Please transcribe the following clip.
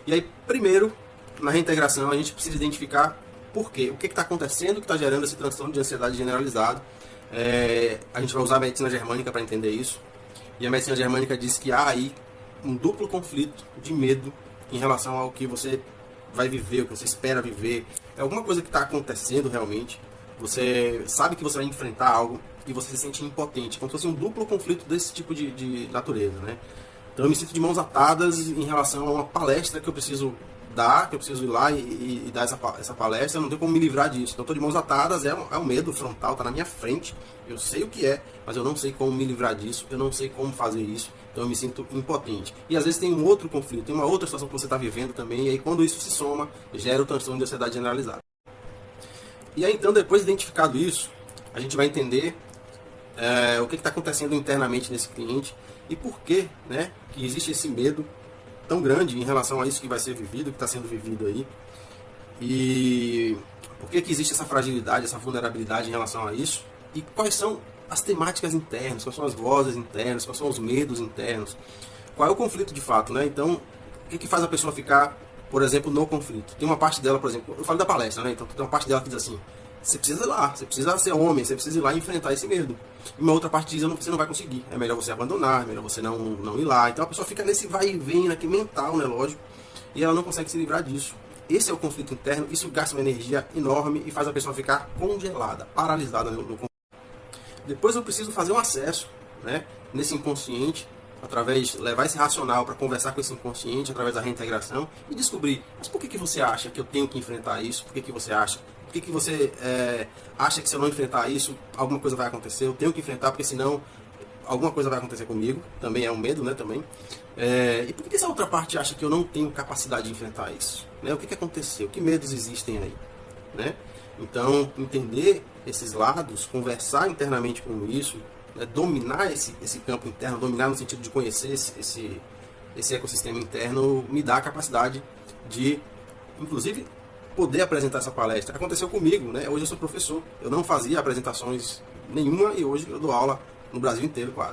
E aí, primeiro, na reintegração, a gente precisa identificar por quê. O que está acontecendo que está gerando esse transtorno de ansiedade generalizado. A gente vai usar a medicina germânica para entender isso. E a medicina germânica diz que há aí um duplo conflito de medo em relação ao que você vai viver, o que você espera viver. É alguma coisa que está acontecendo realmente. Você sabe que você vai enfrentar algo e você se sente impotente, como se fosse um duplo conflito desse tipo de natureza, né? Então eu me sinto de mãos atadas em relação a uma palestra que eu preciso dar, que eu preciso ir lá e dar essa palestra, eu não tenho como me livrar disso. Então eu estou de mãos atadas, é um medo frontal, está na minha frente, eu sei o que é, mas eu não sei como me livrar disso, eu não sei como fazer isso, então eu me sinto impotente. E às vezes tem um outro conflito, tem uma outra situação que você está vivendo também, e aí quando isso se soma, gera o transtorno de ansiedade generalizada. E aí então, depois de identificado isso, a gente vai entender o que está acontecendo internamente nesse cliente e por que, né, que existe esse medo tão grande em relação a isso que vai ser vivido, que está sendo vivido aí. E por que existe essa fragilidade, essa vulnerabilidade em relação a isso? E quais são as temáticas internas, quais são as vozes internas, quais são os medos internos? Qual é o conflito de fato, né? Então, o que faz a pessoa ficar, por exemplo, no conflito? Tem uma parte dela, por exemplo, eu falo da palestra, né? Então tem uma parte dela que diz assim: você precisa ir lá, você precisa ser homem, você precisa ir lá e enfrentar esse medo. E uma outra parte diz: você não vai conseguir, é melhor você abandonar, é melhor você não ir lá. Então a pessoa fica nesse vai e vem aqui mental, né, lógico, e ela não consegue se livrar disso. Esse é o conflito interno, isso gasta uma energia enorme e faz a pessoa ficar congelada, paralisada no conflito. Depois eu preciso fazer um acesso, né, nesse inconsciente, através de levar esse racional para conversar com esse inconsciente, através da reintegração, e descobrir: mas por que você acha que eu tenho que enfrentar isso? Por que você acha? Por que você acha que se eu não enfrentar isso, alguma coisa vai acontecer? Eu tenho que enfrentar porque senão alguma coisa vai acontecer comigo. Também é um medo, né? Também. E por que essa outra parte acha que eu não tenho capacidade de enfrentar isso? Né? O que aconteceu? Que medos existem aí? Né? Então, entender esses lados, conversar internamente com isso, né? Dominar esse campo interno, dominar no sentido de conhecer esse ecossistema interno, me dá a capacidade de, inclusive, poder apresentar essa palestra. Aconteceu comigo, né? Hoje eu sou professor, eu não fazia apresentações nenhuma e hoje eu dou aula no Brasil inteiro quase.